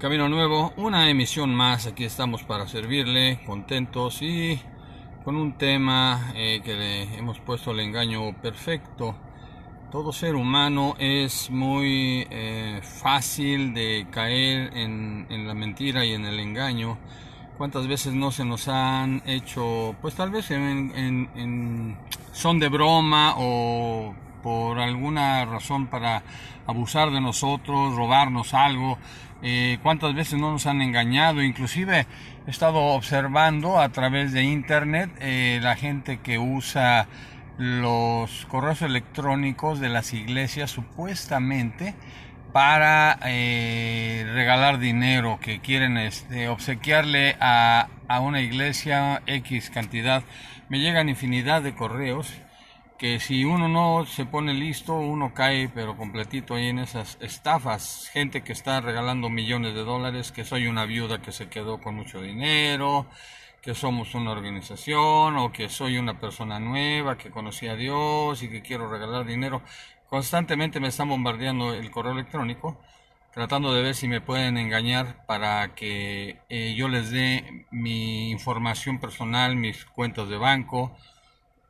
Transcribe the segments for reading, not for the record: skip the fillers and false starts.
Camino Nuevo, una emisión más, aquí estamos para servirle, contentos y con un tema que le hemos puesto el engaño perfecto. Todo ser humano es muy fácil de caer en la mentira y en el engaño. ¿Cuántas veces no se nos han hecho, pues tal vez en son de broma o por alguna razón para abusar de nosotros, robarnos algo? ¿Cuántas veces no nos han engañado? Inclusive he estado observando a través de internet la gente que usa los correos electrónicos de las iglesias supuestamente para regalar dinero, que quieren obsequiarle a una iglesia X cantidad. Me llegan infinidad de correos que si uno no se pone listo, uno cae pero completito ahí en esas estafas. Gente que está regalando millones de dólares, que soy una viuda que se quedó con mucho dinero, que somos una organización, o que soy una persona nueva que conocí a Dios y que quiero regalar dinero. Constantemente me están bombardeando el correo electrónico, tratando de ver si me pueden engañar para que yo les dé mi información personal, mis cuentas de banco,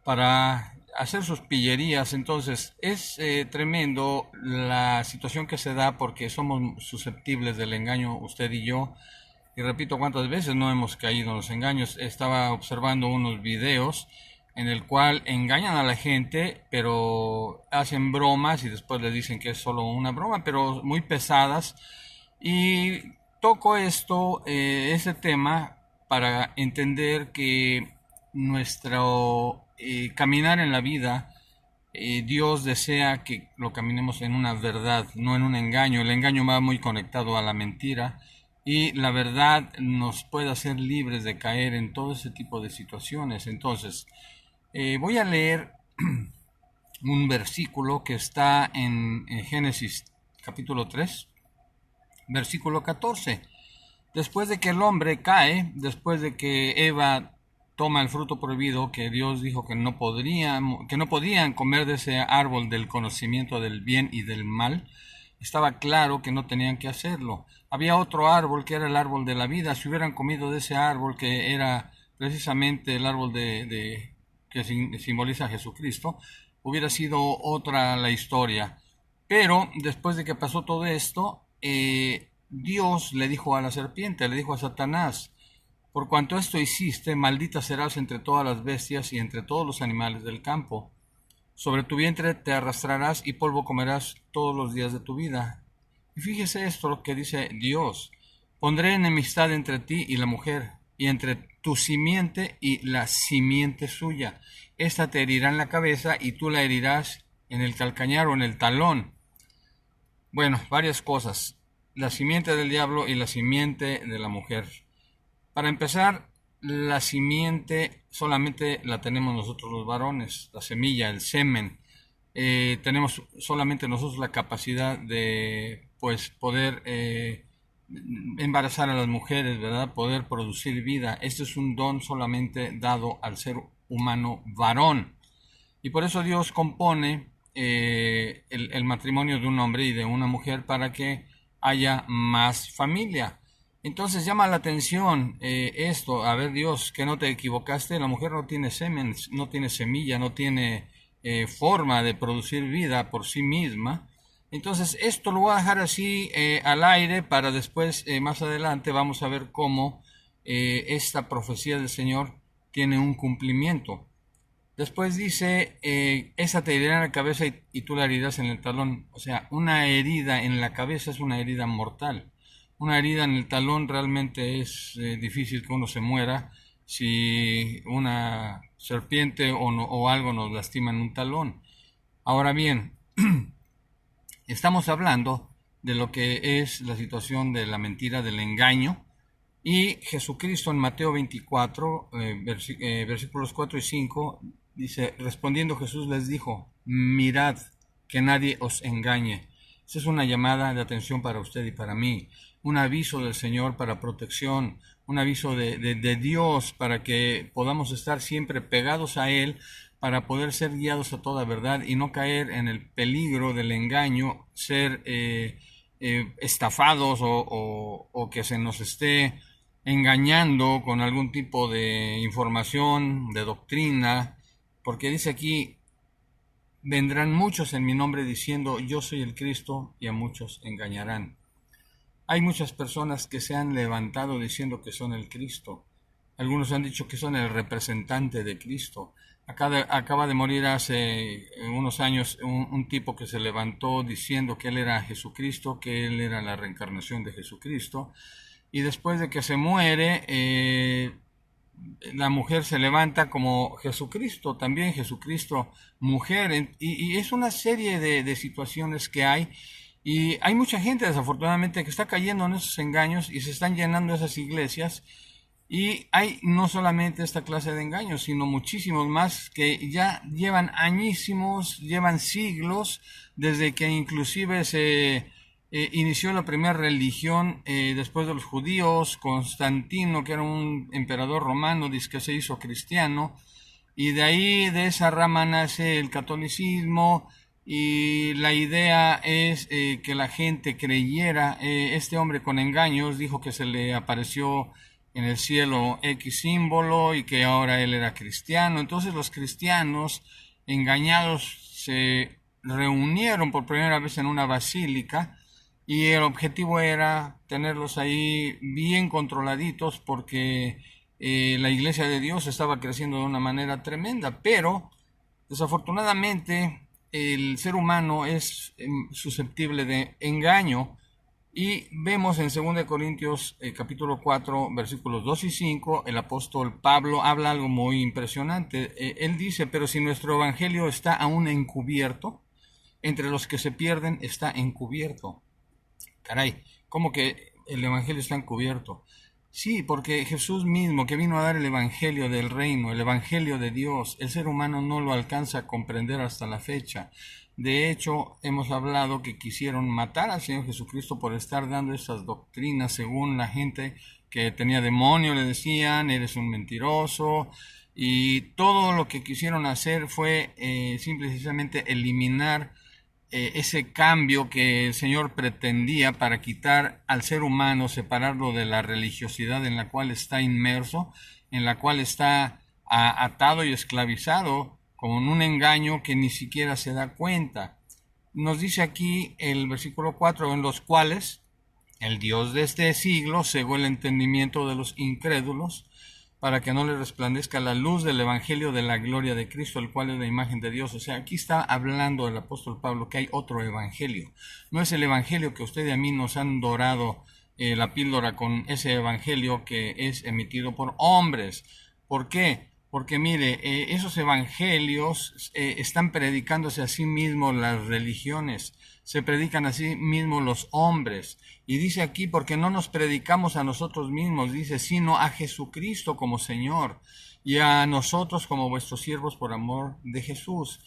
para hacer sus pillerías. Entonces es tremendo la situación que se da porque somos susceptibles del engaño usted y yo. Y repito, cuántas veces no hemos caído en los engaños. Estaba observando unos videos en el cual engañan a la gente, pero hacen bromas y después les dicen que es solo una broma, pero muy pesadas. Y toco ese tema, para entender que nuestro caminar en la vida, Dios desea que lo caminemos en una verdad, no en un engaño. El engaño va muy conectado a la mentira y la verdad nos puede hacer libres de caer en todo ese tipo de situaciones. Entonces, voy a leer un versículo que está en Génesis capítulo 3, versículo 14. Después de que el hombre cae, después de que Eva toma el fruto prohibido, que Dios dijo que no podían comer de ese árbol del conocimiento del bien y del mal, estaba claro que no tenían que hacerlo. Había otro árbol que era el árbol de la vida. Si hubieran comido de ese árbol, que era precisamente el árbol que simboliza a Jesucristo, hubiera sido otra la historia. Pero después de que pasó todo esto, Dios le dijo a la serpiente, le dijo a Satanás: por cuanto esto hiciste, maldita serás entre todas las bestias y entre todos los animales del campo. Sobre tu vientre te arrastrarás y polvo comerás todos los días de tu vida. Y fíjese esto lo que dice Dios: pondré enemistad entre ti y la mujer, y entre tu simiente y la simiente suya. Esta te herirá en la cabeza y tú la herirás en el calcañar o en el talón. Bueno, varias cosas. La simiente del diablo y la simiente de la mujer. Para empezar, la simiente solamente la tenemos nosotros los varones, la semilla, el semen. Tenemos solamente nosotros la capacidad de, pues, poder embarazar a las mujeres, ¿verdad? Poder producir vida. Este es un don solamente dado al ser humano varón. Y por eso Dios compone el matrimonio de un hombre y de una mujer para que haya más familia. Entonces llama la atención esto: a ver, Dios, que no te equivocaste, la mujer no tiene semen, no tiene semilla, no tiene forma de producir vida por sí misma. Entonces esto lo voy a dejar así al aire, para después, más adelante, vamos a ver cómo esta profecía del Señor tiene un cumplimiento. Después dice, esa te herirá en la cabeza y tú la herirás en el talón. O sea, una herida en la cabeza es una herida mortal. Una herida en el talón realmente es difícil que uno se muera si una serpiente o algo nos lastima en un talón. Ahora bien, estamos hablando de lo que es la situación de la mentira, del engaño. Y Jesucristo en Mateo 24, versículos 4 y 5, dice: respondiendo Jesús les dijo: mirad que nadie os engañe. Esta es una llamada de atención para usted y para mí, un aviso del Señor para protección, un aviso de Dios para que podamos estar siempre pegados a Él, para poder ser guiados a toda verdad y no caer en el peligro del engaño, ser estafados o que se nos esté engañando con algún tipo de información, de doctrina, porque dice aquí, vendrán muchos en mi nombre diciendo yo soy el Cristo y a muchos engañarán. Hay muchas personas que se han levantado diciendo que son el Cristo. Algunos han dicho que son el representante de Cristo. Acaba de morir hace unos años un tipo que se levantó diciendo que él era Jesucristo, que él era la reencarnación de Jesucristo. Y después de que se muere, la mujer se levanta como Jesucristo, también Jesucristo mujer. Y es una serie de situaciones que hay. Y hay mucha gente desafortunadamente que está cayendo en esos engaños y se están llenando esas iglesias. Y hay no solamente esta clase de engaños, sino muchísimos más que ya llevan añísimos, llevan siglos, desde que inclusive se inició la primera religión después de los judíos. Constantino, que era un emperador romano, dice que se hizo cristiano, y de ahí, de esa rama, nace el catolicismo, y la idea es que la gente creyera. Este hombre con engaños dijo que se le apareció en el cielo X símbolo y que ahora él era cristiano. Entonces los cristianos engañados se reunieron por primera vez en una basílica y el objetivo era tenerlos ahí bien controladitos porque la iglesia de Dios estaba creciendo de una manera tremenda, pero desafortunadamente el ser humano es susceptible de engaño. Y vemos en 2 Corintios capítulo 4 versículos 2 y 5, el apóstol Pablo habla algo muy impresionante. Él dice, pero si nuestro evangelio está aún encubierto, entre los que se pierden está encubierto. Caray, ¿cómo que el evangelio está encubierto? Sí, porque Jesús mismo, que vino a dar el evangelio del reino, el evangelio de Dios, el ser humano no lo alcanza a comprender hasta la fecha. De hecho, hemos hablado que quisieron matar al Señor Jesucristo por estar dando esas doctrinas según la gente que tenía demonio, le decían, eres un mentiroso, y todo lo que quisieron hacer fue simplemente eliminar ese cambio que el Señor pretendía para quitar al ser humano, separarlo de la religiosidad en la cual está inmerso, en la cual está atado y esclavizado con un engaño que ni siquiera se da cuenta. Nos dice aquí el versículo 4, en los cuales el Dios de este siglo cegó el entendimiento de los incrédulos para que no le resplandezca la luz del evangelio de la gloria de Cristo, el cual es la imagen de Dios. O sea, aquí está hablando el apóstol Pablo que hay otro evangelio. No es el evangelio que usted y a mí nos han dorado la píldora con ese evangelio que es emitido por hombres. ¿Por qué? Porque mire, esos evangelios están predicándose a sí mismos las religiones, se predican a sí mismos los hombres. Y dice aquí, porque no nos predicamos a nosotros mismos, dice, sino a Jesucristo como Señor, y a nosotros como vuestros siervos por amor de Jesús.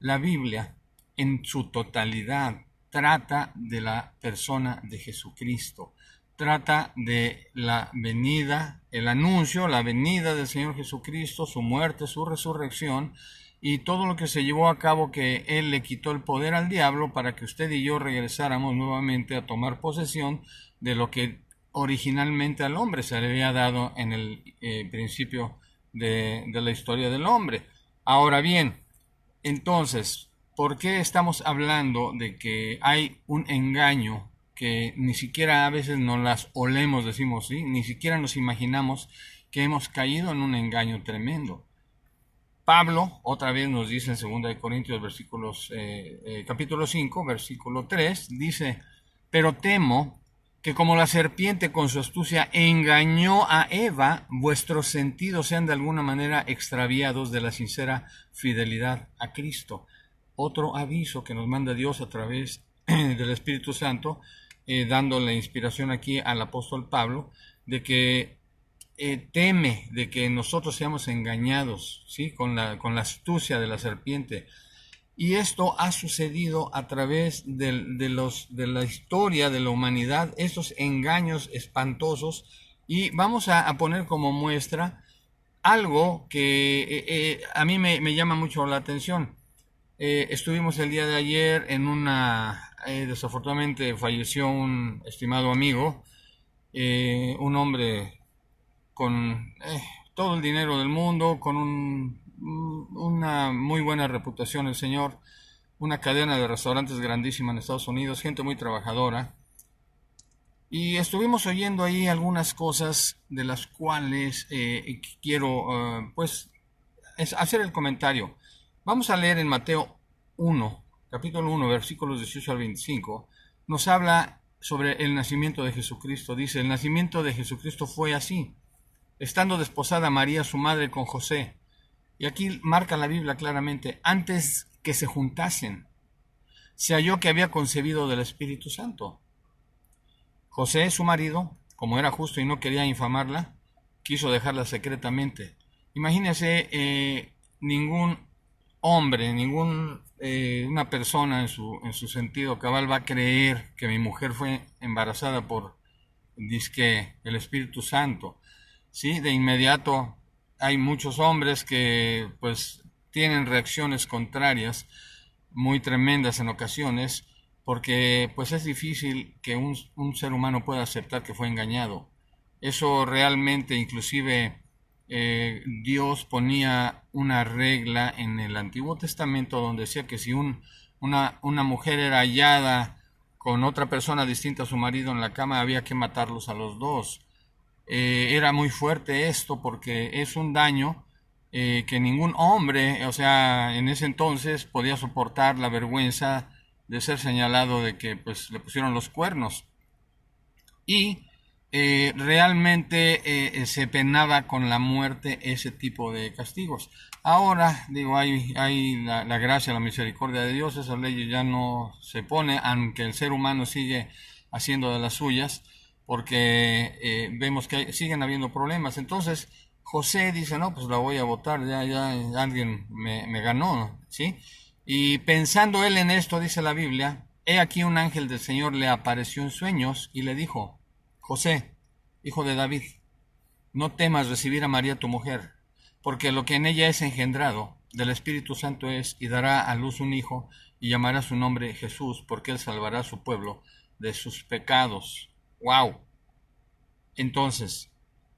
La Biblia, en su totalidad, trata de la persona de Jesucristo. Trata de la venida, el anuncio, la venida del Señor Jesucristo, su muerte, su resurrección y todo lo que se llevó a cabo, que Él le quitó el poder al diablo para que usted y yo regresáramos nuevamente a tomar posesión de lo que originalmente al hombre se le había dado en el principio de la historia del hombre. Ahora bien, entonces, ¿por qué estamos hablando de que hay un engaño que ni siquiera a veces nos las olemos, decimos, ¿sí? Ni siquiera nos imaginamos que hemos caído en un engaño tremendo? Pablo otra vez nos dice en 2 Corintios capítulo 5, versículo 3, dice, pero temo que como la serpiente con su astucia engañó a Eva, vuestros sentidos sean de alguna manera extraviados de la sincera fidelidad a Cristo. Otro aviso que nos manda Dios a través del Espíritu Santo, dando la inspiración aquí al apóstol Pablo, de que teme de que nosotros seamos engañados, ¿sí? con la astucia de la serpiente. Y esto ha sucedido a través de la historia de la humanidad, estos engaños espantosos. Y vamos a poner como muestra algo que a mí me llama mucho la atención. Estuvimos el día de ayer en una desafortunadamente falleció un estimado amigo, un hombre con todo el dinero del mundo, con una muy buena reputación el señor, una cadena de restaurantes grandísima en Estados Unidos, gente muy trabajadora. Y estuvimos oyendo ahí algunas cosas de las cuales quiero pues hacer el comentario. Vamos a leer en Mateo 1, capítulo 1, versículos 18 al 25. Nos habla sobre el nacimiento de Jesucristo. Dice, el nacimiento de Jesucristo fue así, estando desposada María su madre con José. Y aquí marca la Biblia claramente, antes que se juntasen, se halló que había concebido del Espíritu Santo. José, su marido, como era justo y no quería infamarla, quiso dejarla secretamente. Imagínese, ningún hombre, una persona en su sentido cabal va a creer que mi mujer fue embarazada por dizque el Espíritu Santo. Sí, de inmediato hay muchos hombres que pues tienen reacciones contrarias muy tremendas en ocasiones, porque pues es difícil que un ser humano pueda aceptar que fue engañado. Eso realmente, inclusive Dios ponía una regla en el Antiguo Testamento donde decía que si una mujer era hallada con otra persona distinta a su marido en la cama, había que matarlos a los dos. Era muy fuerte esto porque es un daño que ningún hombre, o sea, en ese entonces podía soportar la vergüenza de ser señalado de que pues le pusieron los cuernos. Y realmente se penaba con la muerte ese tipo de castigos. Ahora, digo, hay la gracia, la misericordia de Dios, esas leyes ya no se pone, aunque el ser humano sigue haciendo de las suyas, porque vemos que siguen habiendo problemas. Entonces, José dice, no, pues la voy a votar, ya alguien me ganó, ¿sí? Y pensando él en esto, dice la Biblia, he aquí un ángel del Señor le apareció en sueños y le dijo, José, hijo de David, no temas recibir a María tu mujer, porque lo que en ella es engendrado del Espíritu Santo es, y dará a luz un hijo, y llamará su nombre Jesús, porque él salvará a su pueblo de sus pecados. ¡Wow! Entonces,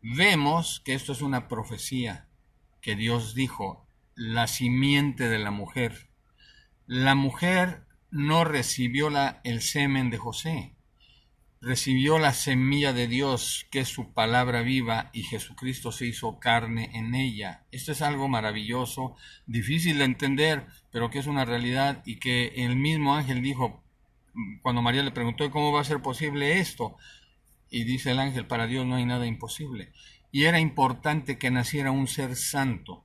vemos que esto es una profecía que Dios dijo, la simiente de la mujer. La mujer no recibió el semen de José, recibió la semilla de Dios, que es su palabra viva, y Jesucristo se hizo carne en ella. Esto es algo maravilloso, difícil de entender, pero que es una realidad, y que el mismo ángel dijo, cuando María le preguntó, ¿cómo va a ser posible esto? Y dice el ángel, para Dios no hay nada imposible. Y era importante que naciera un ser santo,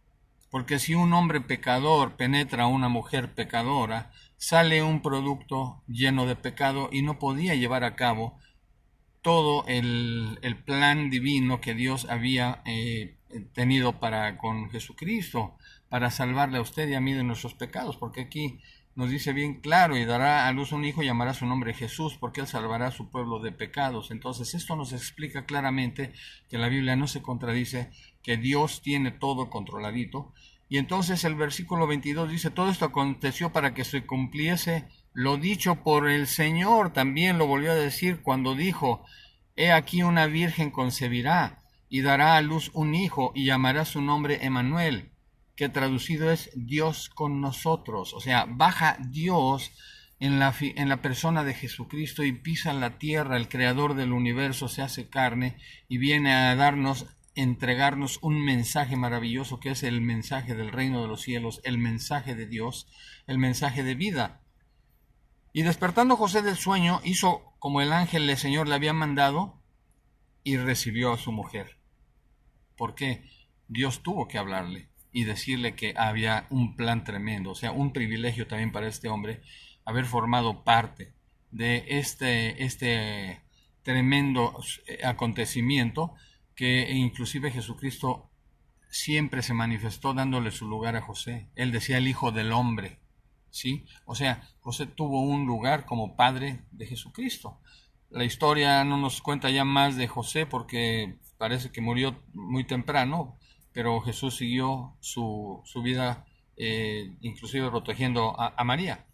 porque si un hombre pecador penetra a una mujer pecadora, sale un producto lleno de pecado y no podía llevar a cabo todo el plan divino que Dios había tenido con Jesucristo, para salvarle a usted y a mí de nuestros pecados, porque aquí nos dice bien claro, y dará a luz un hijo y llamará su nombre Jesús, porque él salvará a su pueblo de pecados. Entonces esto nos explica claramente que la Biblia no se contradice, que Dios tiene todo controladito. Y entonces el versículo 22 dice, todo esto aconteció para que se cumpliese lo dicho por el Señor. También lo volvió a decir cuando dijo, he aquí una virgen concebirá y dará a luz un hijo y llamará su nombre Emmanuel, que traducido es Dios con nosotros. O sea, baja Dios en la persona de Jesucristo y pisa la tierra. El creador del universo se hace carne y viene a entregarnos un mensaje maravilloso, que es el mensaje del reino de los cielos, el mensaje de Dios, el mensaje de vida. Y despertando José del sueño, hizo como el ángel del Señor le había mandado y recibió a su mujer. ¿Por qué? Dios tuvo que hablarle y decirle que había un plan tremendo, o sea, un privilegio también para este hombre haber formado parte de este tremendo acontecimiento, que inclusive Jesucristo siempre se manifestó dándole su lugar a José. Él decía el Hijo del Hombre, ¿sí? O sea, José tuvo un lugar como padre de Jesucristo. La historia no nos cuenta ya más de José porque parece que murió muy temprano, pero Jesús siguió su vida, inclusive protegiendo a María.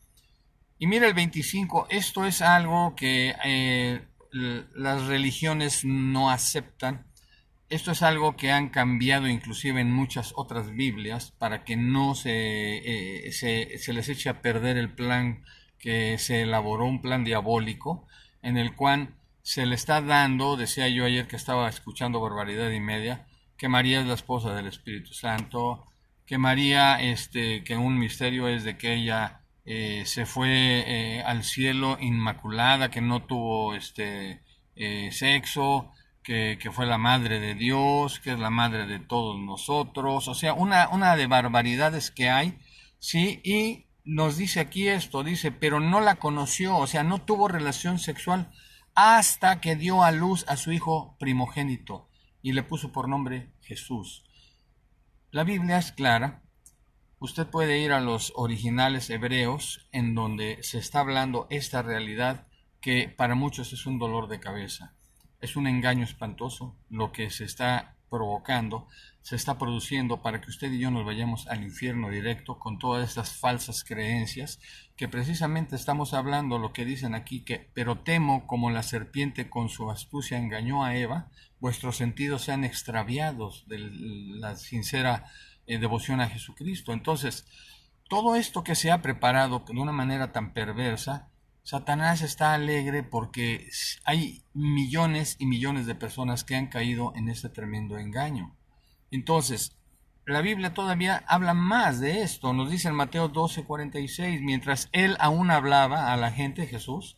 Y mira el 25, esto es algo que las religiones no aceptan. Esto es algo que han cambiado inclusive en muchas otras Biblias para que no se les eche a perder el plan que se elaboró, un plan diabólico, en el cual se le está dando, decía yo ayer que estaba escuchando barbaridad y media, que María es la esposa del Espíritu Santo, que María, que un misterio es de que ella se fue al cielo inmaculada, que no tuvo sexo, que fue la madre de Dios, que es la madre de todos nosotros, o sea, una de barbaridades que hay, sí, y nos dice aquí esto, dice, pero no la conoció, o sea, no tuvo relación sexual hasta que dio a luz a su hijo primogénito y le puso por nombre Jesús. La Biblia es clara. Usted puede ir a los originales hebreos en donde se está hablando esta realidad que para muchos es un dolor de cabeza. Es un engaño espantoso lo que se está provocando, se está produciendo para que usted y yo nos vayamos al infierno directo con todas estas falsas creencias que precisamente estamos hablando lo que dicen aquí que pero temo como la serpiente con su astucia engañó a Eva, vuestros sentidos sean extraviados de la sincera devoción a Jesucristo. Entonces, todo esto que se ha preparado de una manera tan perversa, Satanás está alegre porque hay millones y millones de personas que han caído en este tremendo engaño. Entonces, la Biblia todavía habla más de esto. Nos dice en Mateo 12:46, mientras él aún hablaba a la gente, Jesús,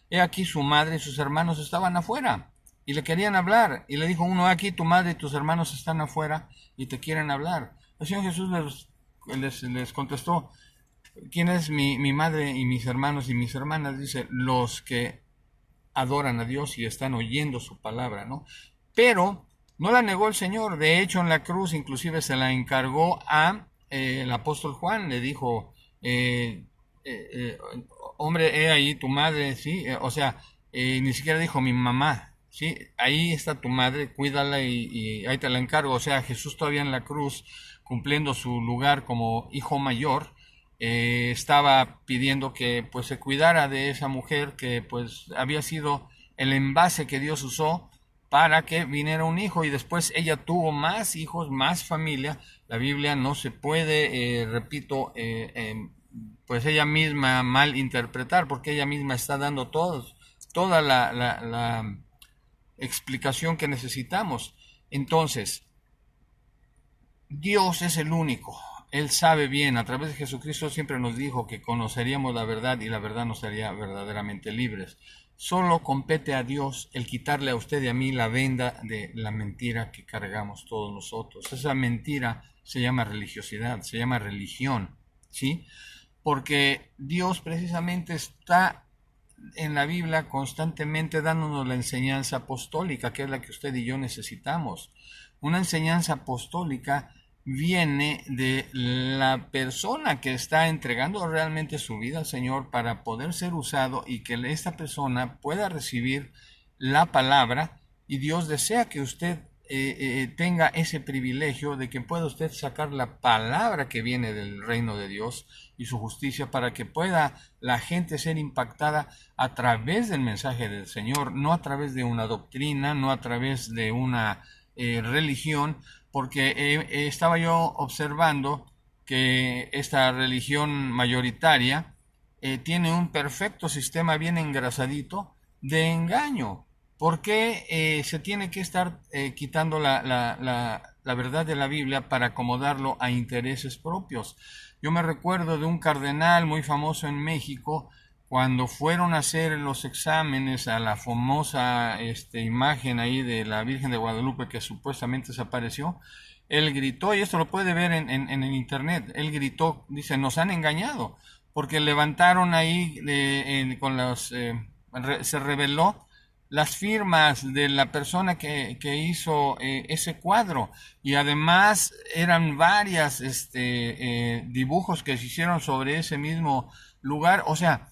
he aquí su madre y sus hermanos estaban afuera y le querían hablar. Y le dijo uno, aquí tu madre y tus hermanos están afuera y te quieren hablar. El Señor Jesús les contestó, ¿quién es mi madre y mis hermanos y mis hermanas? Dice, los que adoran a Dios y están oyendo su palabra, ¿no? Pero no la negó el Señor. De hecho, en la cruz inclusive se la encargó a el apóstol Juan. Le dijo, hombre, he ahí tu madre, ¿sí? O sea, ni siquiera dijo mi mamá, ¿sí? Ahí está tu madre, cuídala y ahí te la encargo. O sea, Jesús todavía en la cruz, cumpliendo su lugar como hijo mayor, estaba pidiendo que pues se cuidara de esa mujer que pues había sido el envase que Dios usó para que viniera un hijo y después ella tuvo más hijos, más familia. La Biblia no se puede, repito, pues ella misma mal interpretar porque ella misma está dando toda la explicación que necesitamos. Entonces, Dios es el único. Él sabe bien, a través de Jesucristo siempre nos dijo que conoceríamos la verdad y la verdad nos haría verdaderamente libres. Solo compete a Dios el quitarle a usted y a mí la venda de la mentira que cargamos todos nosotros. Esa mentira se llama religiosidad, se llama religión, ¿sí? Porque Dios precisamente está en la Biblia constantemente dándonos la enseñanza apostólica, que es la que usted y yo necesitamos. Una enseñanza apostólica viene de la persona que está entregando realmente su vida al Señor para poder ser usado y que esta persona pueda recibir la palabra, y Dios desea que usted tenga ese privilegio de que pueda usted sacar la palabra que viene del reino de Dios y su justicia para que pueda la gente ser impactada a través del mensaje del Señor, no a través de una doctrina, no a través de una religión, porque estaba yo observando que esta religión mayoritaria tiene un perfecto sistema bien engrasadito de engaño. ¿Por qué se tiene que estar quitando la verdad de la Biblia para acomodarlo a intereses propios? Yo me recuerdo de un cardenal muy famoso en México, cuando fueron a hacer los exámenes a la famosa imagen ahí de la Virgen de Guadalupe que supuestamente desapareció, él gritó, y esto lo puede ver en el internet, él gritó, dice, nos han engañado, porque levantaron ahí se reveló las firmas de la persona que hizo ese cuadro, y además eran varias dibujos que se hicieron sobre ese mismo lugar. O sea,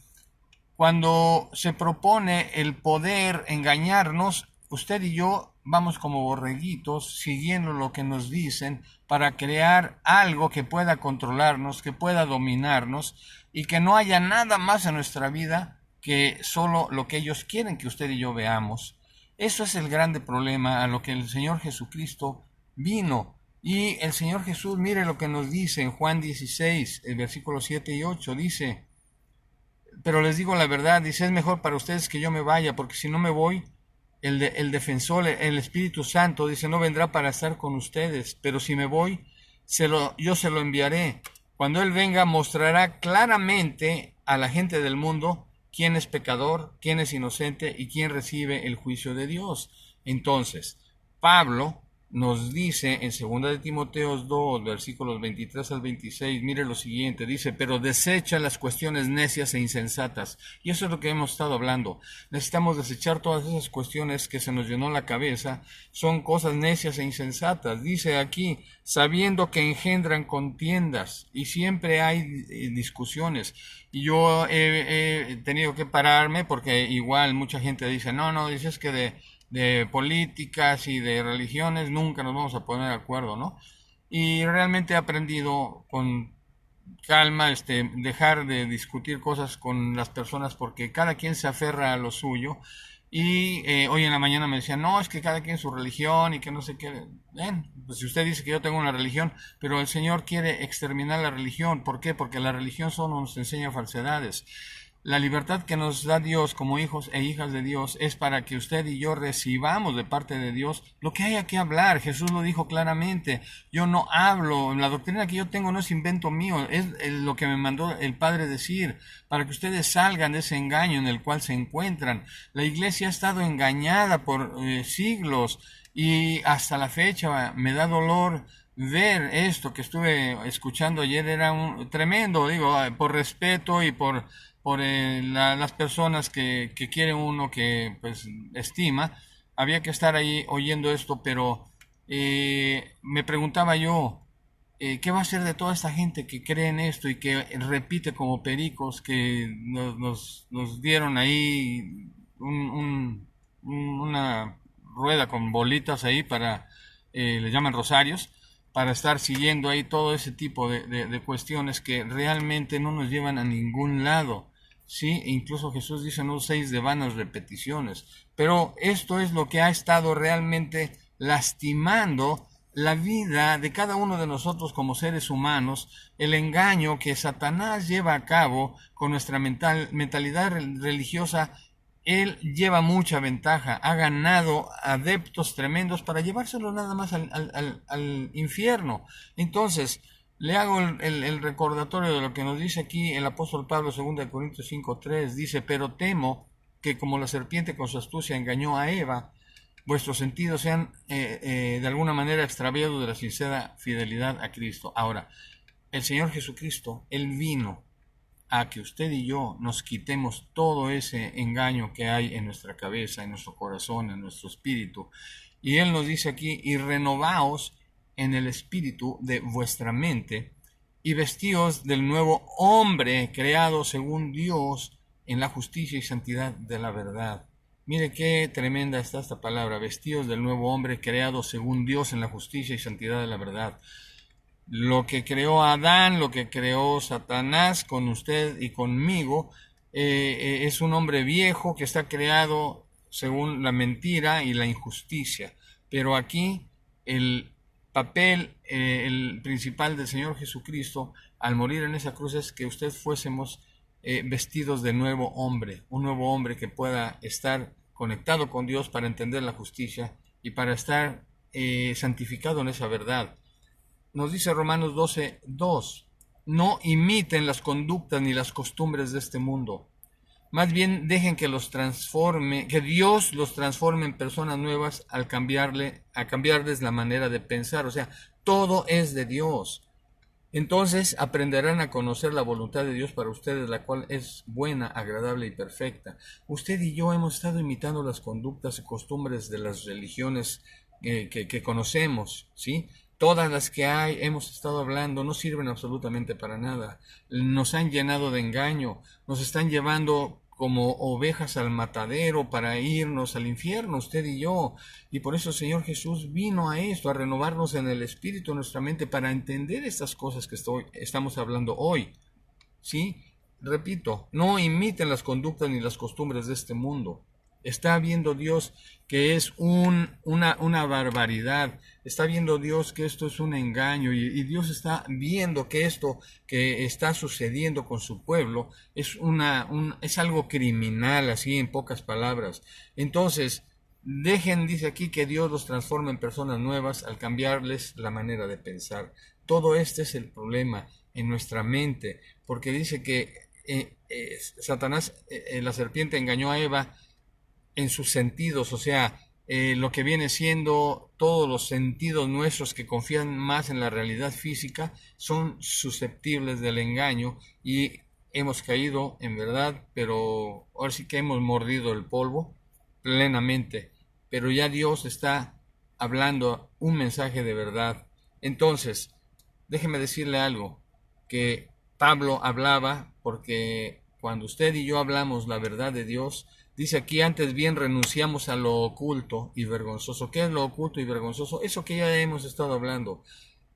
cuando se propone el poder engañarnos, usted y yo vamos como borreguitos siguiendo lo que nos dicen para crear algo que pueda controlarnos, que pueda dominarnos y que no haya nada más en nuestra vida que solo lo que ellos quieren que usted y yo veamos. Eso es el grande problema a lo que el Señor Jesucristo vino. Y el Señor Jesús, mire lo que nos dice en Juan 16, el versículo 7 y 8, dice: pero les digo la verdad, dice, es mejor para ustedes que yo me vaya, porque si no me voy, el defensor, el Espíritu Santo, dice, no vendrá para estar con ustedes, pero si me voy, yo se lo enviaré. Cuando Él venga, mostrará claramente a la gente del mundo quién es pecador, quién es inocente y quién recibe el juicio de Dios. Entonces, Pablo nos dice en 2 de Timoteo 2, versículos 23 al 26, mire lo siguiente, dice, pero desecha las cuestiones necias e insensatas. Y eso es lo que hemos estado hablando. Necesitamos desechar todas esas cuestiones que se nos llenó la cabeza. Son cosas necias e insensatas. Dice aquí, sabiendo que engendran contiendas y siempre hay discusiones. Y yo he tenido que pararme porque igual mucha gente dice, no, dices que de políticas y de religiones nunca nos vamos a poner de acuerdo, ¿no? Y realmente he aprendido con calma dejar de discutir cosas con las personas porque cada quien se aferra a lo suyo. Y hoy en la mañana me decían, no, es que cada quien su religión y que no sé qué. Pues si usted dice que yo tengo una religión, pero el Señor quiere exterminar la religión. ¿Por qué? Porque la religión solo nos enseña falsedades. La libertad que nos da Dios como hijos e hijas de Dios es para que usted y yo recibamos de parte de Dios lo que haya que hablar. Jesús lo dijo claramente. Yo no hablo, la doctrina que yo tengo no es invento mío, es lo que me mandó el Padre decir, para que ustedes salgan de ese engaño en el cual se encuentran. La iglesia ha estado engañada por siglos y hasta la fecha me da dolor ver esto que estuve escuchando ayer. Era tremendo, digo, por respeto y por las personas que quiere uno, que pues estima, había que estar ahí oyendo esto, pero me preguntaba yo, ¿qué va a ser de toda esta gente que cree en esto y que repite como pericos, que nos dieron ahí una rueda con bolitas ahí para, le llaman rosarios, para estar siguiendo ahí todo ese tipo de cuestiones que realmente no nos llevan a ningún lado? Sí, incluso Jesús dice, no uséis de vanas repeticiones. Pero esto es lo que ha estado realmente lastimando la vida de cada uno de nosotros como seres humanos, el engaño que Satanás lleva a cabo con nuestra mentalidad religiosa. Él lleva mucha ventaja, ha ganado adeptos tremendos para llevárselo nada más al infierno. Entonces, le hago el recordatorio de lo que nos dice aquí el apóstol Pablo, 2 Corintios 5:3, dice, pero temo que como la serpiente con su astucia engañó a Eva, vuestros sentidos sean de alguna manera extraviados de la sincera fidelidad a Cristo. Ahora, el Señor Jesucristo, Él vino a que usted y yo nos quitemos todo ese engaño que hay en nuestra cabeza, en nuestro corazón, en nuestro espíritu. Y Él nos dice aquí, y renovaos en el espíritu de vuestra mente, y vestíos del nuevo hombre creado según Dios en la justicia y santidad de la verdad. Mire qué tremenda está esta palabra, vestíos del nuevo hombre creado según Dios en la justicia y santidad de la verdad. Lo que creó Adán, lo que creó Satanás con usted y conmigo, es un hombre viejo que está creado según la mentira y la injusticia. Pero aquí el papel, el principal del Señor Jesucristo, al morir en esa cruz, es que usted fuésemos vestidos de nuevo hombre, un nuevo hombre que pueda estar conectado con Dios para entender la justicia y para estar santificado en esa verdad. Nos dice Romanos 12:2, no imiten las conductas ni las costumbres de este mundo. Más bien dejen que Dios los transforme en personas nuevas a cambiarles la manera de pensar. O sea, todo es de Dios. Entonces aprenderán a conocer la voluntad de Dios para ustedes, la cual es buena, agradable y perfecta. Usted y yo hemos estado imitando las conductas y costumbres de las religiones que conocemos, ¿sí? Todas las que hay, hemos estado hablando, no sirven absolutamente para nada. Nos han llenado de engaño, nos están llevando como ovejas al matadero para irnos al infierno, usted y yo. Y por eso el Señor Jesús vino a esto, a renovarnos en el espíritu, en nuestra mente, para entender estas cosas que estamos hablando hoy. ¿Sí? Repito, no imiten las conductas ni las costumbres de este mundo. Está viendo Dios que es una barbaridad. Está viendo Dios que esto es un engaño y Dios está viendo que esto que está sucediendo con su pueblo es algo criminal, así en pocas palabras. Entonces, dice aquí que Dios los transforma en personas nuevas al cambiarles la manera de pensar. Todo este es el problema en nuestra mente, porque dice que Satanás, la serpiente engañó a Eva en sus sentidos, o sea, lo que viene siendo todos los sentidos nuestros que confían más en la realidad física son susceptibles del engaño y hemos caído en verdad, pero ahora sí que hemos mordido el polvo plenamente, pero ya Dios está hablando un mensaje de verdad. Entonces, déjeme decirle algo, que Pablo hablaba porque cuando usted y yo hablamos la verdad de Dios, dice aquí, antes bien renunciamos a lo oculto y vergonzoso. ¿Qué es lo oculto y vergonzoso? Eso que ya hemos estado hablando.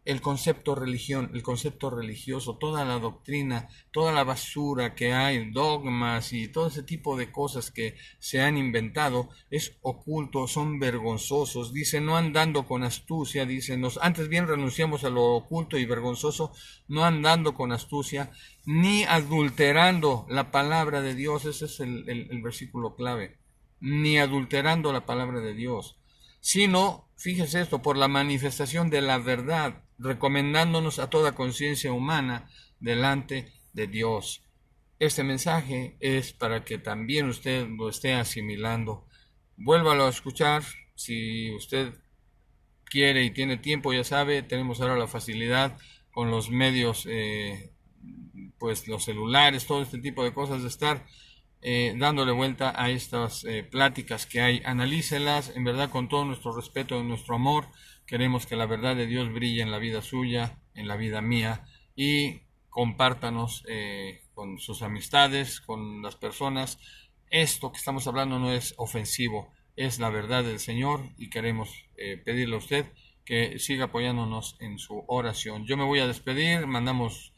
El concepto religión, el concepto religioso, toda la doctrina, toda la basura que hay, dogmas y todo ese tipo de cosas que se han inventado, es oculto, son vergonzosos. Dice, no andando con astucia, dice, antes bien renunciamos a lo oculto y vergonzoso, no andando con astucia, ni adulterando la palabra de Dios. Ese es el versículo clave. Ni adulterando la palabra de Dios, sino, fíjese esto, por la manifestación de la verdad, recomendándonos a toda conciencia humana delante de Dios. Este mensaje es para que también usted lo esté asimilando. Vuélvalo a escuchar. Si usted quiere y tiene tiempo, ya sabe, tenemos ahora la facilidad con los medios, pues los celulares, todo este tipo de cosas, de estar dándole vuelta a estas pláticas que hay. Analícelas, en verdad, con todo nuestro respeto y nuestro amor. Queremos que la verdad de Dios brille en la vida suya, en la vida mía, y compártanos con sus amistades, con las personas. Esto que estamos hablando no es ofensivo, es la verdad del Señor y queremos pedirle a usted que siga apoyándonos en su oración. Yo me voy a despedir, mandamos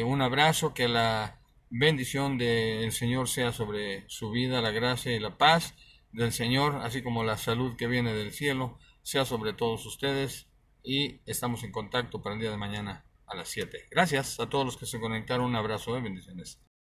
un abrazo, que la bendición del Señor sea sobre su vida, la gracia y la paz del Señor, así como la salud que viene del cielo, sea sobre todos ustedes, y estamos en contacto para el día de mañana a las 7. Gracias a todos los que se conectaron, un abrazo de bendiciones.